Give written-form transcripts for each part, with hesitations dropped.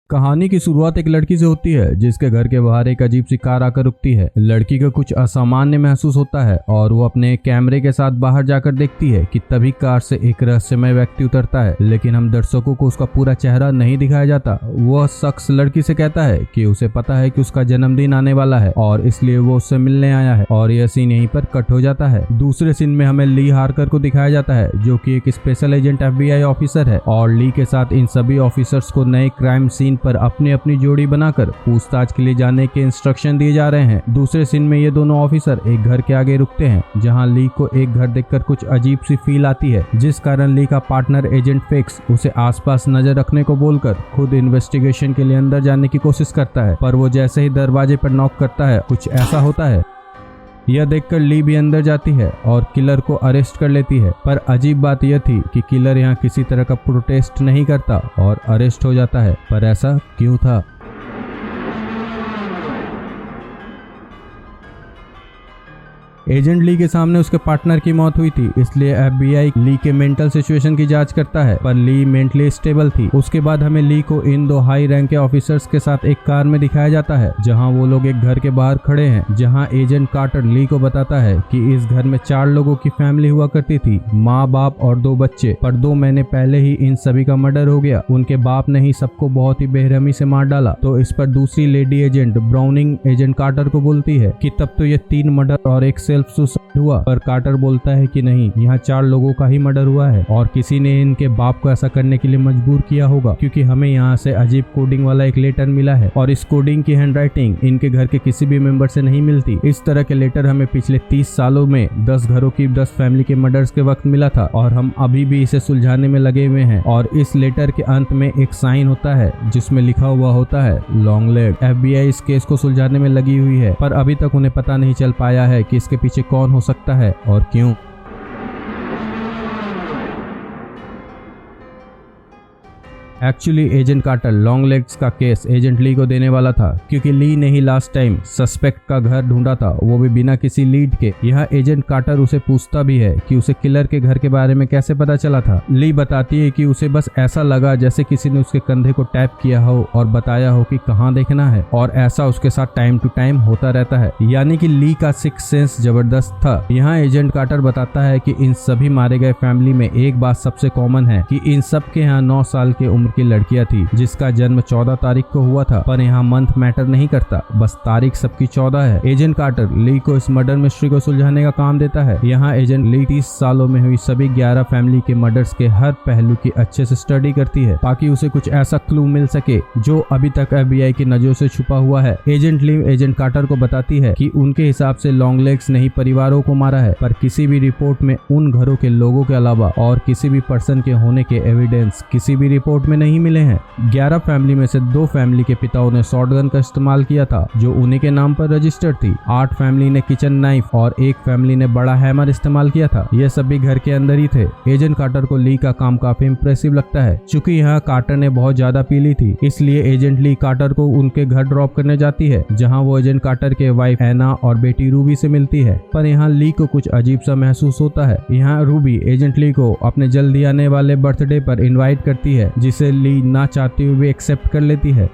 कहानी की शुरुआत एक लड़की से होती है जिसके घर के बाहर एक अजीब सी कार आकर रुकती है। लड़की को कुछ असामान्य महसूस होता है और वो अपने कैमरे के साथ बाहर जाकर देखती है कि तभी कार से एक रहस्यमय व्यक्ति उतरता है, लेकिन हम दर्शकों को उसका पूरा चेहरा नहीं दिखाया जाता। वह शख्स लड़की से कहता है कि उसे पता है कि उसका जन्मदिन आने वाला है और इसलिए वो उससे मिलने आया है, और यह सीन यहीं पर कट हो जाता है। दूसरे सीन में हमें ली हार्कर को दिखाया जाता है जो कि एक स्पेशल एजेंट FBI ऑफिसर है, और ली के साथ इन सभी ऑफिसर्स को नए क्राइम सीन पर अपनी अपनी जोड़ी बनाकर पूछताछ के लिए जाने के इंस्ट्रक्शन दिए जा रहे हैं। दूसरे सीन में ये दोनों ऑफिसर एक घर के आगे रुकते हैं जहां ली को एक घर देखकर कुछ अजीब सी फील आती है, जिस कारण ली का पार्टनर एजेंट फिक्स उसे आसपास नजर रखने को बोलकर खुद इन्वेस्टिगेशन के लिए अंदर जाने की कोशिश करता है। पर वो जैसे ही दरवाजे पर नॉक करता है कुछ ऐसा होता है। यह देखकर ली भी अंदर जाती है और किलर को अरेस्ट कर लेती है। पर अजीब बात यह थी कि किलर यहाँ किसी तरह का प्रोटेस्ट नहीं करता और अरेस्ट हो जाता है। पर ऐसा क्यों था? एजेंट ली के सामने उसके पार्टनर की मौत हुई थी, इसलिए FBI ली के मेंटल सिचुएशन की जांच करता है, पर ली मेंटली स्टेबल थी। उसके बाद हमें ली को इन दो हाई रैंक के ऑफिसर्स के साथ एक कार में दिखाया जाता है जहां वो लोग एक घर के बाहर खड़े हैं, जहां एजेंट कार्टर ली को बताता है कि इस घर में 4 लोगों की फैमिली हुआ करती थी, माँ बाप और 2 बच्चे, पर 2 महीने पहले ही इन सभी का मर्डर हो गया। उनके बाप ने ही सबको बहुत ही बेरहमी से मार डाला। तो इस पर दूसरी lady agent Browning agent Carter को बोलती है कि तब तो ये 3 मर्डर और एक सेल्फ सुसाइड हुआ। पर कार्टर बोलता है कि नहीं, यहाँ 4 लोगों का ही मर्डर हुआ है और किसी ने इनके बाप को ऐसा करने के लिए मजबूर किया होगा, क्योंकि हमें यहाँ से अजीब कोडिंग वाला एक लेटर मिला है और इस कोडिंग की हैंडराइटिंग इनके घर के किसी भी मेंबर से नहीं मिलती। इस तरह के लेटर हमें पिछले 30 सालों में 10 घरों की 10 फैमिली के मर्डर्स के वक्त मिला था और हम अभी भी इसे सुलझाने में लगे हुए हैं। और इस लेटर के अंत में एक साइन होता है जिसमें लिखा हुआ होता है लॉन्ग लेग। FBI इस केस को सुलझाने में लगी हुई है, पर अभी तक उन्हें पता नहीं चल पाया है कि इसके पीछे कौन हो सकता है और क्यों। Actually agent Carter long legs का केस एजेंट ली को देने वाला था, क्योंकि ली ने ही लास्ट टाइम सस्पेक्ट का घर ढूंढा था, वो भी बिना किसी लीड के। यहाँ एजेंट कार्टर उसे पूछता भी है कि उसे किलर के घर के बारे में कैसे पता चला था। ली बताती है कि उसे बस ऐसा लगा जैसे किसी ने उसके कंधे को टैप किया हो और बताया हो कि कहाँ देखना है, और ऐसा उसके साथ टाइम टू टाइम होता रहता है। यानी कि ली का सिक्स सेंस जबरदस्त था। यहाँ एजेंट कार्टर बताता है कि इन सभी मारे गए फैमिली में एक बात सबसे कॉमन है कि इन सब के यहाँ 9 साल के उम्र की लड़कियां थी जिसका जन्म 14 तारीख को हुआ था। पर यहाँ मंथ मैटर नहीं करता, बस तारीख सबकी 14 है। एजेंट कार्टर ली को इस मर्डर मिस्ट्री को सुलझाने का काम देता है। यहाँ एजेंट ली 30 सालों में हुई सभी 11 फैमिली के मर्डर्स के हर पहलू की अच्छे से स्टडी करती है ताकि उसे कुछ ऐसा क्लू मिल सके जो अभी तक FBI की नजरों से छुपा हुआ है। एजेंट ली एजेंट कार्टर को बताती है कि उनके हिसाब से लॉन्ग लेग्स ने ही परिवारों को मारा है, पर किसी भी रिपोर्ट में उन घरों के लोगों के अलावा और किसी भी पर्सन के होने के एविडेंस किसी भी रिपोर्ट में नहीं मिले हैं। 11 फैमिली में से 2 फैमिली के पिताओं ने शॉटगन का इस्तेमाल किया था जो उन्हीं के नाम पर रजिस्टर्ड थी। 8 फैमिली ने किचन नाइफ और 1 फैमिली ने बड़ा हैमर इस्तेमाल किया था। ये सभी घर के अंदर ही थे। एजेंट कार्टर को ली का काम काफी इंप्रेसिव लगता है। चूंकि यहाँ कार्टर ने बहुत ज्यादा पी ली थी, इसलिए एजेंट ली कार्टर को उनके घर ड्रॉप करने जाती है, जहाँ वो एजेंट कार्टर के वाइफ एना और बेटी रूबी से मिलती है। पर यहाँ ली को कुछ अजीब सा महसूस होता है। यहाँ रूबी एजेंट ली को अपने जल्दी आने वाले बर्थडे पर इन्वाइट करती है, जिसे ली ना चाहते हुए भी एक्सेप्ट कर लेती है।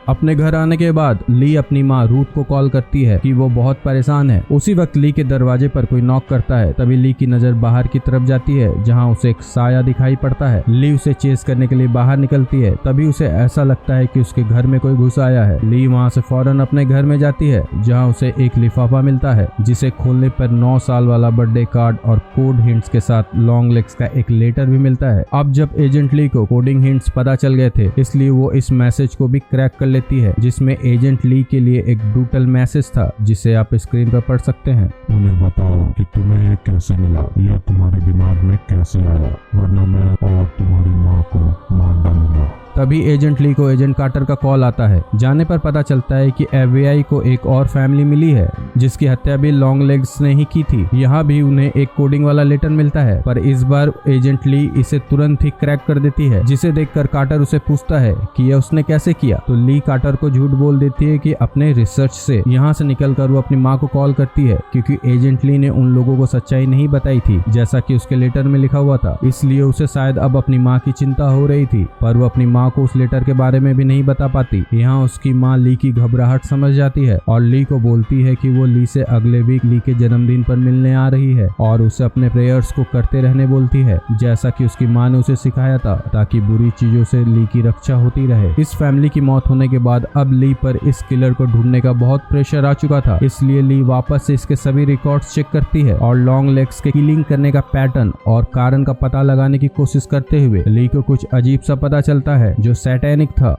अपने घर आने के बाद ली अपनी माँ रूथ को कॉल करती है कि वो बहुत परेशान है। उसी वक्त ली के दरवाजे पर कोई नॉक करता है। तभी ली की नजर बाहर की तरफ जाती है जहाँ उसे एक साया दिखाई पड़ता है। ली उसे चेस करने के लिए बाहर निकलती है। तभी उसे ऐसा लगता है कि उसके घर में कोई घुस आया है। ली वहाँ से फौरन अपने घर में जाती है जहाँ उसे एक लिफाफा मिलता है, जिसे खोलने पर 9 साल वाला बर्थडे कार्ड और कोड हिंट्स के साथ लॉन्ग लेग्स का एक लेटर भी मिलता है। अब जब एजेंट ली को कोडिंग हिंट्स पता चल गए थे, इसलिए वो इस मैसेज को भी क्रैक कर लेती है, जिसमें एजेंट ली के लिए एक ब्रूटल मैसेज था जिसे आप स्क्रीन पर पढ़ सकते हैं। उन्हें बताओ कि तुम्हें ये कैसे मिला, यह तुम्हारे दिमाग में कैसे आया, वरना मैं और तुम्हारी माँ को मार डालूंगा। तभी एजेंट ली को एजेंट कार्टर का कॉल आता है। जाने पर पता चलता है कि FBI को एक और फैमिली मिली है जिसकी हत्या भी लॉन्ग लेग्स ने ही की थी। यहाँ भी उन्हें एक कोडिंग वाला लेटर मिलता है, पर इस बार एजेंट ली इसे तुरंत ही क्रैक कर देती है, जिसे देखकर कार्टर उसे पूछता है कि यह उसने कैसे किया। तो ली कार्टर को झूठ बोल देती है कि अपने रिसर्च से। यहाँ से निकलकर वो अपनी माँ को कॉल करती है, क्योंकि एजेंट ली ने उन लोगों को सच्चाई नहीं बताई थी जैसा कि उसके लेटर में लिखा हुआ था, इसलिए उसे शायद अब अपनी माँ की चिंता हो रही थी, पर वो अपनी माँ को उस लेटर के बारे में भी नहीं बता पाती। यहाँ उसकी माँ ली की घबराहट समझ जाती है और ली को बोलती है कि वो ली से अगले वीक ली के जन्मदिन पर मिलने आ रही है और उसे अपने प्रेयर्स को करते रहने बोलती है, जैसा कि उसकी माँ ने उसे सिखाया था, ताकि बुरी चीजों से ली की रक्षा होती रहे। इस फैमिली की मौत होने के बाद अब ली पर इस किलर को ढूंढने का बहुत प्रेशर आ चुका था, इसलिए ली वापस से इसके सभी रिकॉर्ड्स चेक करती है और लॉन्ग लेग्स के किलिंग करने का पैटर्न और कारण का पता लगाने की कोशिश करते हुए ली को कुछ अजीब सा पता चलता है जो सैटेनिक था।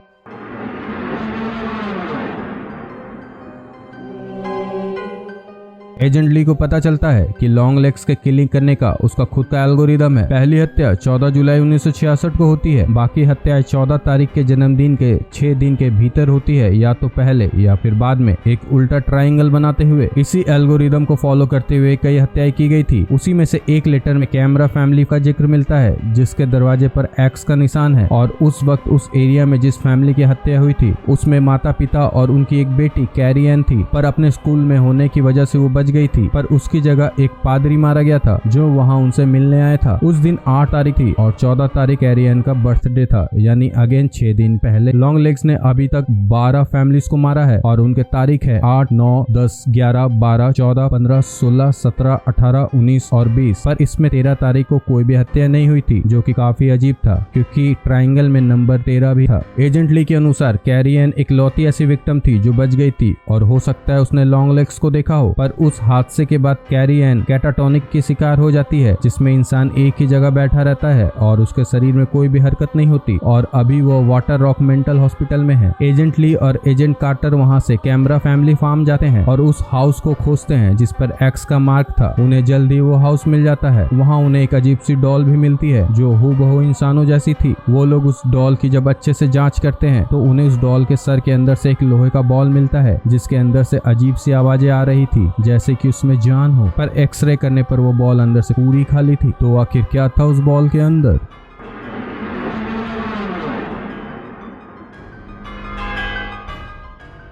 एजेंट ली को पता चलता है कि लॉन्ग लेग्स के किलिंग करने का उसका खुद का एल्गोरिदम है। पहली हत्या 14 जुलाई 1966 को होती है, बाकी हत्याएं 14 तारीख के जन्मदिन के 6 दिन के भीतर होती है, या तो पहले या फिर बाद में, एक उल्टा ट्रायंगल बनाते हुए। इसी एल्गोरिदम को फॉलो करते हुए कई हत्याएं की गई थी। उसी में से एक लेटर में कैमरा फैमिली का जिक्र मिलता है, जिसके दरवाजे पर एक्स का निशान है, और उस वक्त उस एरिया में जिस फैमिली की हत्या हुई थी उसमें माता पिता और उनकी एक बेटी कैरी एन थी, पर अपने स्कूल में होने की वजह से वो बच गई थी, पर उसकी जगह एक पादरी मारा गया था जो वहां उनसे मिलने आया था। उस दिन 8 तारीख थी और 14 तारीख कैरी एन का बर्थडे था, यानी अगेन 6 दिन पहले। लॉन्ग लेग्स ने अभी तक 12 फैमिलीज को मारा है और उनके तारीख है 8, 9, 10, 11, 12, 14, 15, 16, 17, 18, 19 और 20, पर इसमें 13 तारीख को कोई भी हत्या नहीं हुई थी, जो कि काफी अजीब था क्योंकि ट्रायंगल में नंबर 13 भी था। एजेंट ली के अनुसार कैरी एन इकलौती ऐसी विक्टिम थी जो बच गई थी और हो सकता है उसने लॉन्ग लेग्स को देखा हो, पर उस हादसे के बाद कैरी एन कैटाटोनिक की शिकार हो जाती है, जिसमें इंसान एक ही जगह बैठा रहता है और उसके शरीर में कोई भी हरकत नहीं होती, और अभी वो वाटर रॉक मेंटल हॉस्पिटल में है। एजेंट ली और एजेंट कार्टर वहां से कैमरा फैमिली फार्म जाते हैं और उस हाउस को खोजते हैं जिस पर एक्स का मार्क था। उन्हें जल्दी वो हाउस मिल जाता है। वहाँ उन्हें एक अजीब सी डॉल भी मिलती है जो हूबहू इंसानों जैसी थी। वो लोग उस डॉल की जब अच्छे से जांच करते हैं तो उन्हें उस डॉल के सर के अंदर से एक लोहे का बॉल मिलता है, जिसके अंदर से अजीब सी आवाजें आ रही थी जैसे कि उसमें जान हो, पर एक्सरे करने पर वो बॉल अंदर से पूरी खाली थी। तो आखिर क्या था उस बॉल के अंदर?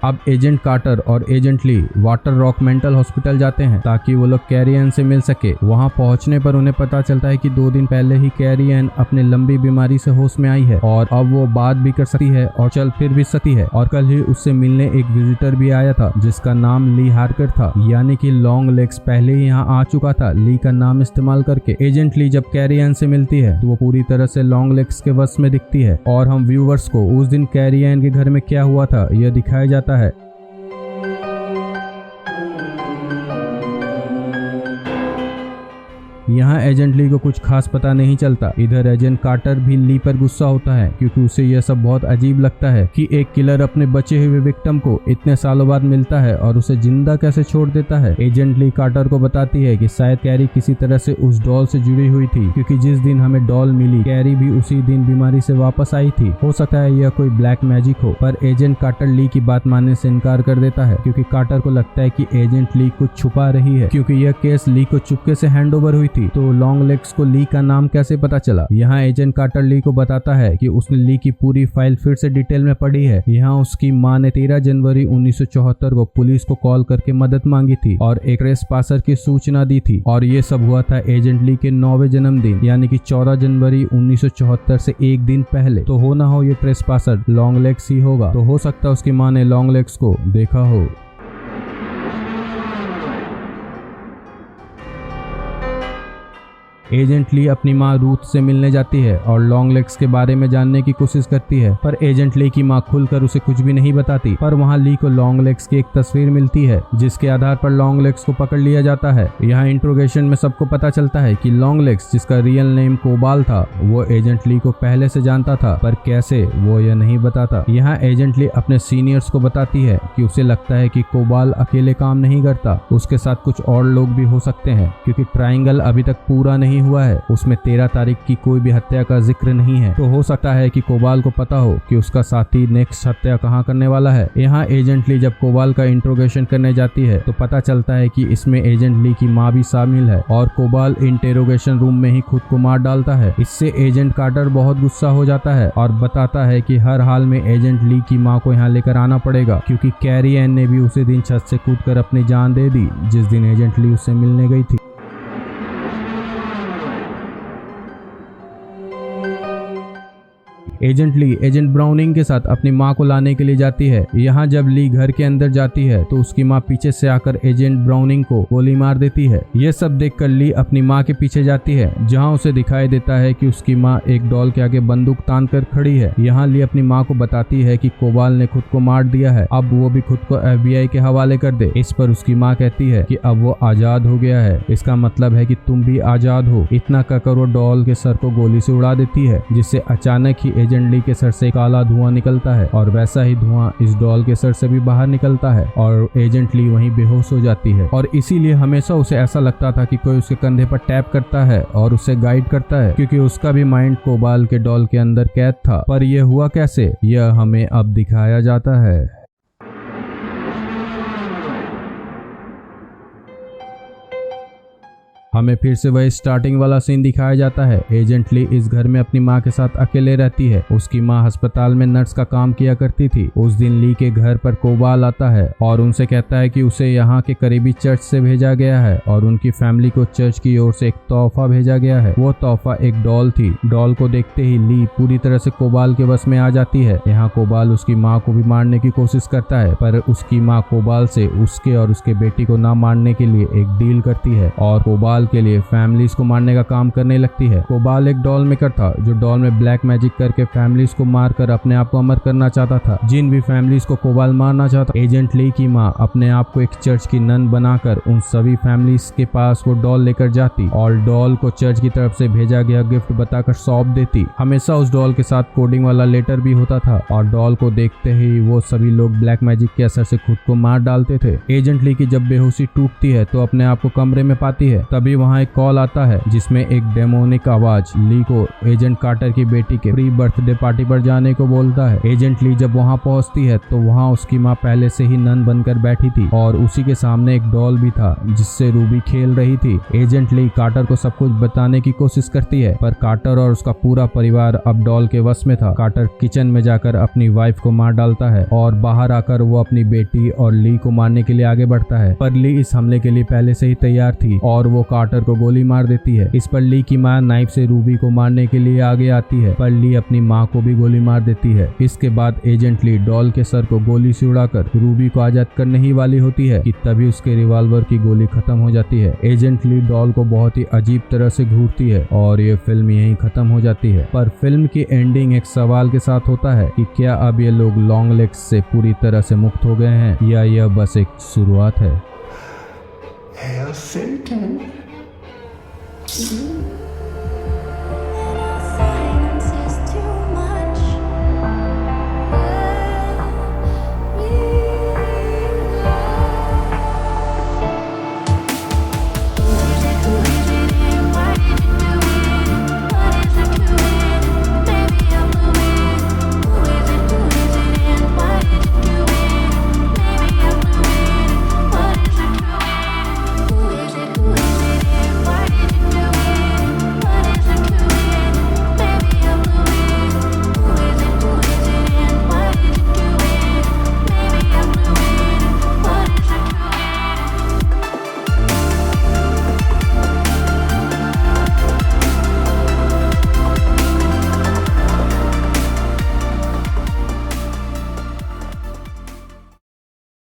अब एजेंट कार्टर और एजेंट ली वाटर रॉक मेंटल हॉस्पिटल जाते हैं ताकि वो लोग कैरी एन से मिल सके। वहां पहुंचने पर उन्हें पता चलता है कि 2 दिन पहले ही कैरी एन अपने लंबी बीमारी से होश में आई है और अब वो बात भी कर सकती है और चल फिर भी सकती है, और कल ही उससे मिलने एक विजिटर भी आया था जिसका नाम ली हार्कर था, यानी कि लॉन्ग लेग्स पहले ही यहाँ आ चुका था ली का नाम इस्तेमाल करके। एजेंट ली जब कैरी एन से मिलती है तो वो पूरी तरह से लॉन्ग लेग्स के वश में दिखती है और हम व्यूवर्स को उस दिन कैरी एन के घर में क्या हुआ था यह दिखाया जाता है। यहाँ एजेंट ली को कुछ खास पता नहीं चलता। इधर एजेंट कार्टर भी ली पर गुस्सा होता है क्योंकि उसे यह सब बहुत अजीब लगता है कि एक किलर अपने बचे हुए विक्टिम को इतने सालों बाद मिलता है और उसे जिंदा कैसे छोड़ देता है। एजेंट ली कार्टर को बताती है कि शायद कैरी किसी तरह से उस डॉल से जुड़ी हुई थी, क्योंकि जिस दिन हमें डॉल मिली कैरी भी उसी दिन बीमारी से वापस आई थी। हो सकता है यह कोई ब्लैक मैजिक हो, पर एजेंट कार्टर ली की बात मानने से इनकार कर देता है क्योंकि कार्टर को लगता है कि एजेंट ली कुछ छुपा रही है, क्योंकि यह केस ली को चुपके से हैंड ओवर हुई थी। तो लॉन्ग लेग्स को ली का नाम कैसे पता चला? यहाँ एजेंट कार्टर ली को बताता है कि उसने ली की पूरी फाइल फिर से डिटेल में पढ़ी है। यहाँ उसकी माँ ने 13 जनवरी 1974 को पुलिस को कॉल करके मदद मांगी थी और एक ट्रेसपासर की सूचना दी थी, और ये सब हुआ था एजेंट ली के 9वें जन्मदिन यानी कि 14 जनवरी 1974 से एक दिन पहले। तो हो ना हो ये ट्रेसपासर लॉन्ग लेग्स ही होगा। तो हो सकता है उसकी माँ ने लॉन्ग लेग्स को देखा हो। एजेंट ली अपनी माँ रूथ से मिलने जाती है और लॉन्ग लेग्स के बारे में जानने की कोशिश करती है, पर एजेंट ली की माँ खुलकर उसे कुछ भी नहीं बताती। पर वहाँ ली को लॉन्ग लेग्स की एक तस्वीर मिलती है जिसके आधार पर लॉन्ग लेग्स को पकड़ लिया जाता है। यहाँ इंट्रोगेशन में सबको पता चलता है कि लॉन्ग लेग्स, जिसका रियल नेम कोबाल था, वो एजेंट ली को पहले से जानता था, पर कैसे वो यह नहीं बताता। यहाँ एजेंट ली अपने सीनियर्स को बताती है कि उसे लगता है कि कोबाल अकेले काम नहीं करता, उसके साथ कुछ और लोग भी हो सकते हैं क्योंकि ट्रायंगल अभी तक पूरा नहीं हुआ है उसमें 13 तारीख की कोई भी हत्या का जिक्र नहीं है। तो हो सकता है कि कोबाल को पता हो कि उसका साथी नेक्स्ट हत्या कहाँ करने वाला है। यहाँ एजेंट ली जब कोबाल का इंट्रोगेशन करने जाती है तो पता चलता है कि इसमें एजेंट ली की माँ भी शामिल है और कोबाल इंटेरोगेशन रूम में ही खुद को मार डालता है। इससे एजेंट कार्टर बहुत गुस्सा हो जाता है और बताता है कि हर हाल में एजेंट ली की माँ को यहाँ लेकर आना पड़ेगा, क्योंकि कैरी एन ने भी उसी दिन छत से कूदकर अपनी जान दे दी जिस दिन एजेंट ली उससे मिलने गई थी। एजेंट ली एजेंट ब्राउनिंग के साथ अपनी माँ को लाने के लिए जाती है। यहाँ जब ली घर के अंदर जाती है तो उसकी माँ पीछे से आकर एजेंट ब्राउनिंग को गोली मार देती है। ये सब देखकर ली अपनी माँ के पीछे जाती है, जहाँ उसे दिखाई देता है कि उसकी माँ एक डॉल के आगे बंदूक तान कर खड़ी है। यहाँ ली अपनी माँ को बताती है कि कोबाल ने खुद को मार दिया है, अब वो भी खुद को FBI के हवाले कर दे। इस पर उसकी माँ कहती है कि अब वो आजाद हो गया है, इसका मतलब है कि तुम भी आजाद हो। इतना कहकर वो डॉल के सर को गोली से उड़ा देती है, जिससे अचानक ही एजेंट ली के सर से काला धुआं निकलता है और वैसा ही धुआं इस डॉल के सर से भी बाहर निकलता है और एजेंट ली वहीं बेहोश हो जाती है। और इसीलिए हमेशा उसे ऐसा लगता था कि कोई उसके कंधे पर टैप करता है और उसे गाइड करता है, क्योंकि उसका भी माइंड कोबाल के डॉल के अंदर कैद था। पर यह हुआ कैसे, यह हमें अब दिखाया जाता है। हमें फिर से वही स्टार्टिंग वाला सीन दिखाया जाता है। एजेंट ली इस घर में अपनी माँ के साथ अकेले रहती है। उसकी माँ अस्पताल में नर्स का काम किया करती थी। उस दिन ली के घर पर कोबाल आता है और उनसे कहता है कि उसे यहाँ के करीबी चर्च से भेजा गया है और उनकी फैमिली को चर्च की ओर से एक तोहफा भेजा गया है। वो तोहफा एक डॉल थी। डॉल को देखते ही ली पूरी तरह से कोबाल के बस में आ जाती है। यहाँ कोबाल उसकी माँ को भी मारने की कोशिश करता है, पर उसकी माँ कोबाल से उसके और उसके बेटी को ना मारने के लिए एक डील करती है और कोबाल के लिए फैमिलीज को मारने का काम करने लगती है। कोबाल एक डॉल मेकर था जो डॉल में ब्लैक मैजिक करके फैमिलीज को मारकर अपने आप को अमर करना चाहता था। जिन भी फैमिलीज को कोबाल मारना चाहता, एजेंट ली की माँ अपने आप को एक चर्च की नन बनाकर उन सभी फैमिलीज के पास वो डॉल लेकर जाती और डॉल को चर्च की तरफ से भेजा गया गिफ्ट बताकर सौंप देती। हमेशा उस डॉल के साथ कोडिंग वाला लेटर भी होता था और डॉल को देखते ही वो सभी लोग ब्लैक मैजिक के असर से खुद को मार डालते थे। एजेंट ली की जब बेहोशी टूटती है तो अपने आप को कमरे में पाती है। तभी वहाँ एक कॉल आता है जिसमें एक डेमोनिक आवाज ली को एजेंट कार्टर की बेटी के प्री बर्थडे पार्टी पर जाने को बोलता है। एजेंट ली जब वहाँ पहुँचती है तो वहाँ उसकी माँ पहले से ही नन बनकर बैठी थी और उसी के सामने एक डॉल भी था जिससे रूबी खेल रही थी। एजेंट ली कार्टर को सब कुछ बताने की कोशिश करती है, पर कार्टर और उसका पूरा परिवार अब डॉल के वश में था। कार्टर किचन में जाकर अपनी वाइफ को मार डालता है और बाहर आकर वो अपनी बेटी और ली को मारने के लिए आगे बढ़ता है, पर ली इस हमले के लिए पहले से ही तैयार थी और वो कार्टर को गोली मार देती है। इस पर ली की माँ नाइफ से रूबी को मारने के लिए आगे आती है, पर ली अपनी माँ को भी गोली मार देती है। इसके बाद एजेंट ली डॉल के सर को गोली से उड़ाकर रूबी को आजाद करने ही वाली होती है कि तभी उसके रिवॉल्वर की गोली खत्म हो जाती है। एजेंट ली डॉल को बहुत ही अजीब तरह से घूरती है और ये फिल्म यहीं खत्म हो जाती है। पर फिल्म की एंडिंग एक सवाल के साथ होता है कि क्या अब ये लोग लॉन्ग लेग्स से पूरी तरह से मुक्त हो गए हैं या यह बस एक शुरुआत है। Hail Satan.